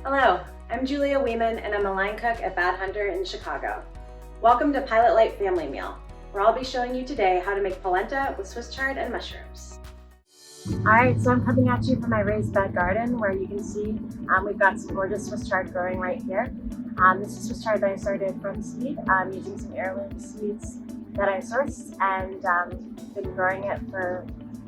Hello, I'm Julia Weeman and I'm a line cook at Bad Hunter in Chicago. Welcome to Pilot Light Family Meal, where I'll be showing you today how to make polenta with Swiss chard and mushrooms. Alright, so I'm coming at you from my raised bed garden where you can see we've got some gorgeous Swiss chard growing right here. This is Swiss chard that I started from seed using some heirloom seeds that I sourced and been growing it for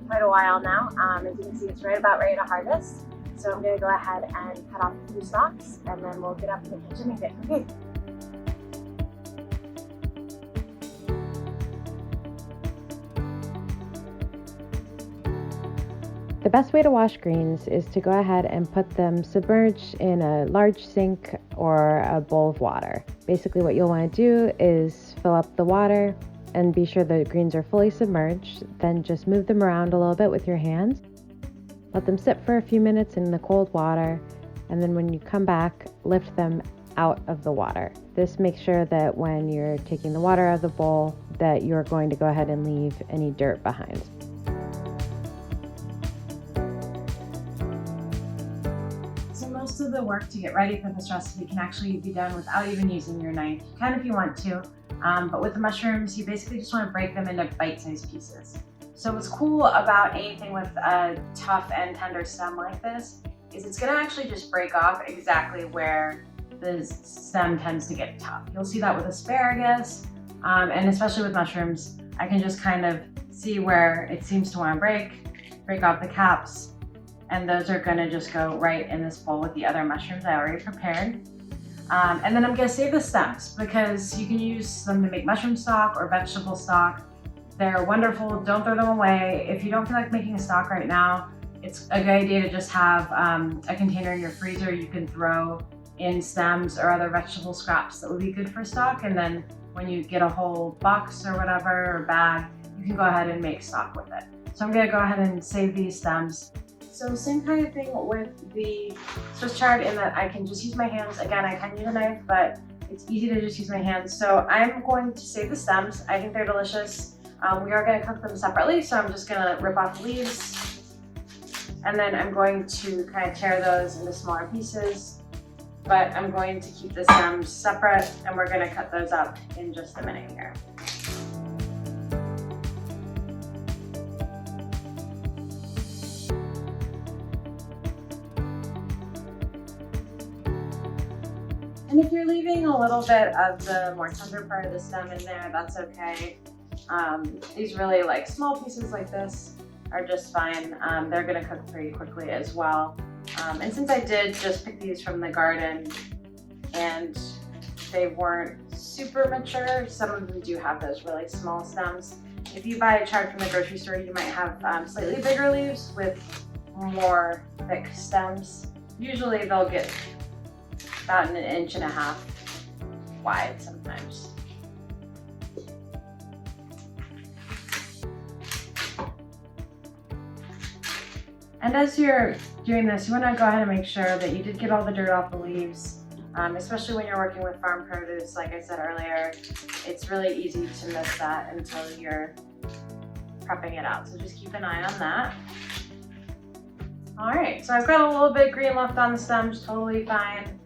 quite a while now. As you can see, it's right about ready to harvest. So I'm going to go ahead and cut off a few stalks and then we'll get up in the kitchen and get cooking. The best way to wash greens is to go ahead and put them submerged in a large sink or a bowl of water. Basically what you'll want to do is fill up the water and be sure the greens are fully submerged. Then just move them around a little bit with your hands. Let them sit for a few minutes in the cold water, and then when you come back, lift them out of the water. This makes sure that when you're taking the water out of the bowl, that you're going to go ahead and leave any dirt behind. So most of the work to get ready for this recipe can actually be done without even using your knife. You can if you want to, but with the mushrooms, you basically just want to break them into bite-sized pieces. So what's cool about anything with a tough and tender stem like this is it's going to actually just break off exactly where the stem tends to get tough. You'll see that with asparagus, and especially with mushrooms, I can just kind of see where it seems to want to break off the caps, and those are going to just go right in this bowl with the other mushrooms I already prepared. And then I'm going to save the stems because you can use them to make mushroom stock or vegetable stock. They're wonderful, don't throw them away. If you don't feel like making a stock right now, it's a good idea to just have a container in your freezer you can throw in stems or other vegetable scraps that would be good for stock. And then when you get a whole box or whatever, or bag, you can go ahead and make stock with it. So I'm gonna go ahead and save these stems. So same kind of thing with the Swiss chard in that I can just use my hands. Again, I can use a knife, but it's easy to just use my hands. So I'm going to save the stems. I think they're delicious. We are going to cook them separately, so I'm just going to rip off the leaves, and then I'm going to kind of tear those into smaller pieces, but I'm going to keep the stems separate, and we're going to cut those up in just a minute here. And if you're leaving a little bit of the more tender part of the stem in there, that's okay. These really small pieces like this are just fine. They're gonna cook pretty quickly as well. And since I did just pick these from the garden and they weren't super mature, some of them do have those really small stems. If you buy a chard from the grocery store, you might have slightly bigger leaves with more thick stems. Usually they'll get about 1.5 inches wide sometimes. And as you're doing this, you want to go ahead and make sure that you did get all the dirt off the leaves, especially when you're working with farm produce. Like I said earlier, it's really easy to miss that until you're prepping it out. So just keep an eye on that. All right, so I've got a little bit green left on the stems, totally fine.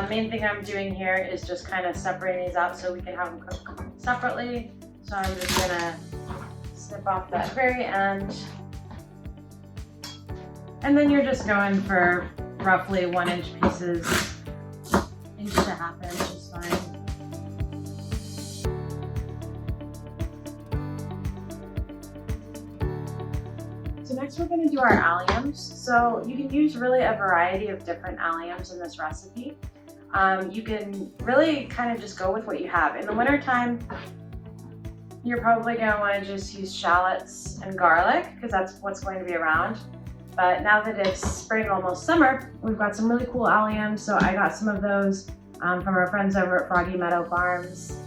Main thing I'm doing here is just kind of separating these out so we can have them cook separately. So I'm just gonna snip off that very end. And then you're just going for roughly 1-inch pieces, 1.5 inch is fine. So next we're going to do our alliums. So you can use really a variety of different alliums in this recipe. You can really kind of just go with what you have. In the wintertime, you're probably going to want to just use shallots and garlic because that's what's going to be around. But now that it's spring, almost summer, we've got some really cool alliums. So I got some of those from our friends over at Froggy Meadow Farms,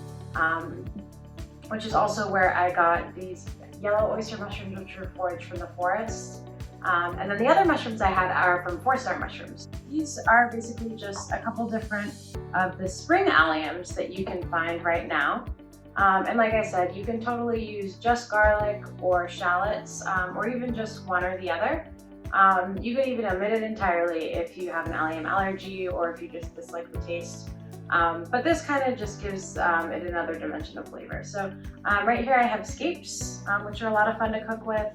which is also where I got these yellow oyster mushrooms, which were foraged from the forest. And then the other mushrooms I had are from 4-star mushrooms. These are basically just a couple different of the spring alliums that you can find right now. And like I said, you can totally use just garlic or shallots, or even just one or the other. You could even omit it entirely if you have an allium allergy or if you just dislike the taste. But this kind of just gives it another dimension of flavor. So right here I have scapes, which are a lot of fun to cook with.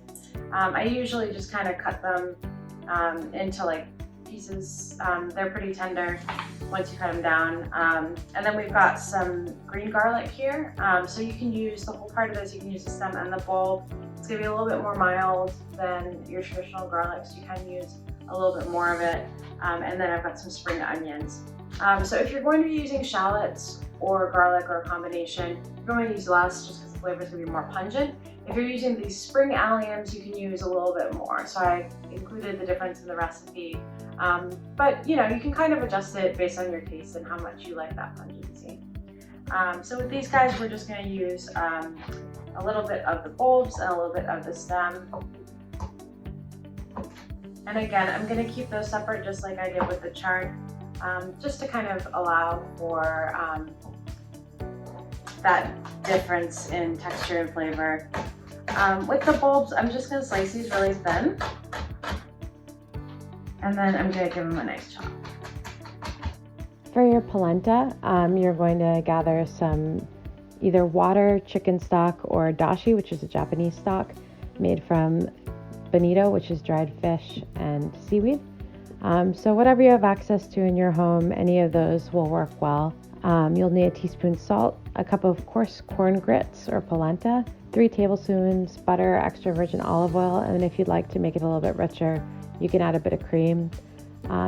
I usually just kind of cut them into like pieces. They're pretty tender once you cut them down. And then we've got some green garlic here. So you can use the whole part of this. You can use the stem and the bulb. It's gonna be a little bit more mild than your traditional garlic, so you can use a little bit more of it. And then I've got some spring onions. So if you're going to be using shallots or garlic or a combination, you're going to use less just because the flavor is going to be more pungent. If you're using these spring alliums, you can use a little bit more. So I included the difference in the recipe. But you know, you can kind of adjust it based on your taste and how much you like that pungency. So with these guys, we're just going to use a little bit of the bulbs and a little bit of the stem. And again, I'm going to keep those separate just like I did with the chard, just to kind of allow for that difference in texture and flavor. With the bulbs, I'm just going to slice these really thin, and then I'm going to give them a nice chop. For your polenta, you're going to gather some either water, chicken stock, or dashi, which is a Japanese stock made from bonito, which is dried fish and seaweed. So whatever you have access to in your home, any of those will work well. You'll need a teaspoon salt, a cup of coarse corn grits or polenta, 3 tablespoons butter, extra virgin olive oil, and if you'd like to make it a little bit richer, you can add a bit of cream.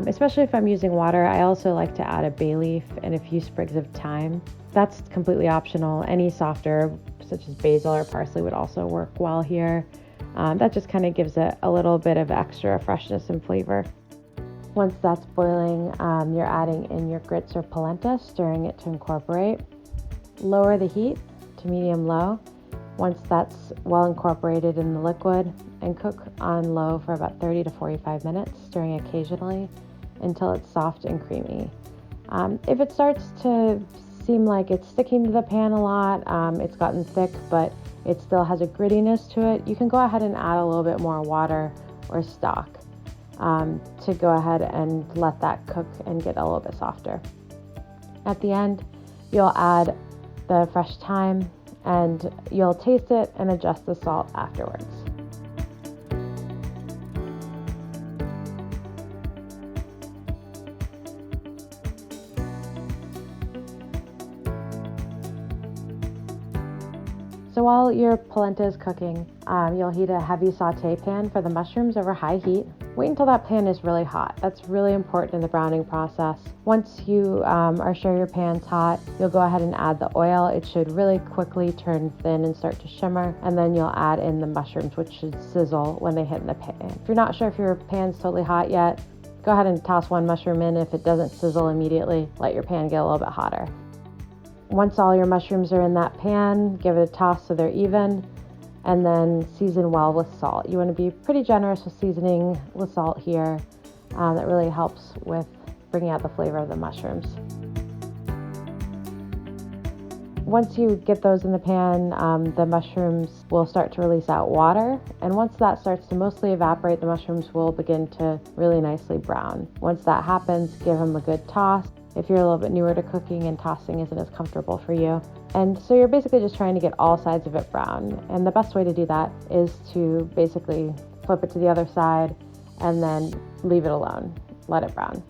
Especially if I'm using water, I also like to add a bay leaf and a few sprigs of thyme. That's completely optional. Any soft herb, such as basil or parsley, would also work well here. That just kind of gives it a little bit of extra freshness and flavor. Once that's boiling, you're adding in your grits or polenta, stirring it to incorporate. Lower the heat to medium-low. Once that's well incorporated in the liquid, and cook on low for about 30 to 45 minutes, stirring occasionally until it's soft and creamy. If it starts to seem like it's sticking to the pan a lot, it's gotten thick, but it still has a grittiness to it, you can go ahead and add a little bit more water or stock to go ahead and let that cook and get a little bit softer. At the end, you'll add the fresh thyme and you'll taste it and adjust the salt afterwards. So while your polenta is cooking, you'll heat a heavy saute pan for the mushrooms over high heat. Wait until that pan is really hot. That's really important in the browning process. Once you are sure your pan's hot, you'll go ahead and add the oil. It should really quickly turn thin and start to shimmer, and then you'll add in the mushrooms, which should sizzle when they hit in the pan. If you're not sure if your pan's totally hot yet, go ahead and toss one mushroom in. If it doesn't sizzle immediately, let your pan get a little bit hotter. Once all your mushrooms are in that pan, give it a toss so they're even, and then season well with salt. You want to be pretty generous with seasoning with salt here. That really helps with bringing out the flavor of the mushrooms. Once you get those in the pan, the mushrooms will start to release out water, and once that starts to mostly evaporate, the mushrooms will begin to really nicely brown. Once that happens, give them a good toss. If you're a little bit newer to cooking and tossing isn't as comfortable for you. And so you're basically just trying to get all sides of it brown. And the best way to do that is to basically flip it to the other side and then leave it alone. Let it brown.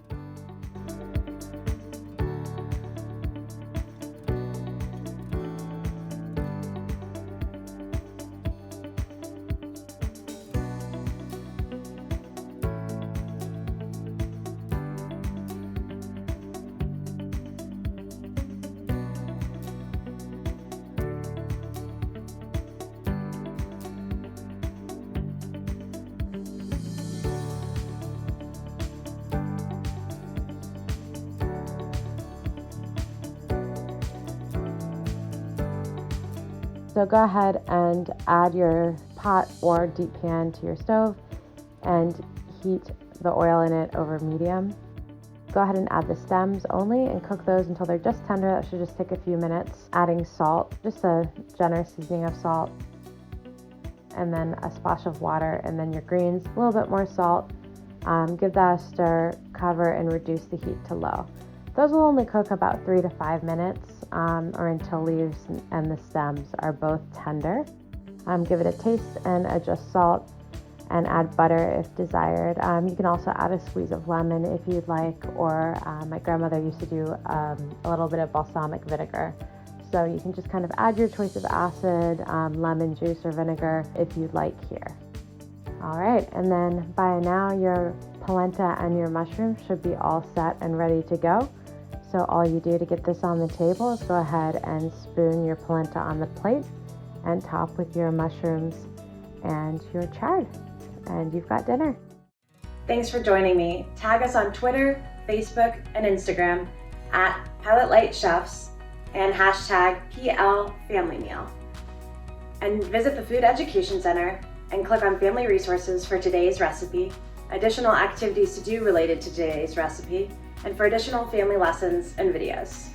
So go ahead and add your pot or deep pan to your stove and heat the oil in it over medium. Go ahead and add the stems only and cook those until they're just tender. That should just take a few minutes. Adding salt, just a generous seasoning of salt. and then a splash of water, and then your greens, a little bit more salt. Give that a stir, cover, and reduce the heat to low. Those will only cook about 3 to 5 minutes or until leaves and the stems are both tender. Give it a taste and adjust salt and add butter if desired. You can also add a squeeze of lemon if you'd like, or my grandmother used to do a little bit of balsamic vinegar. So you can just kind of add your choice of acid, lemon juice or vinegar if you'd like here. All right, and then by now your polenta and your mushrooms should be all set and ready to go. So all you do to get this on the table is go ahead and spoon your polenta on the plate and top with your mushrooms and your chard, and you've got dinner. Thanks for joining me. Tag us on Twitter, Facebook, and Instagram at Pilot Light Chefs and hashtag PL Family Meal. And visit the Food Education Center and click on Family Resources for today's recipe, additional activities to do related to today's recipe, and for additional family lessons and videos.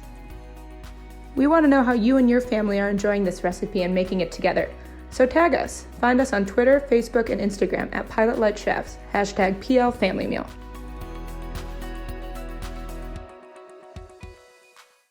We want to know how you and your family are enjoying this recipe and making it together. So tag us. Find us on Twitter, Facebook, and Instagram at Pilot Light Chefs, hashtag PL Family Meal.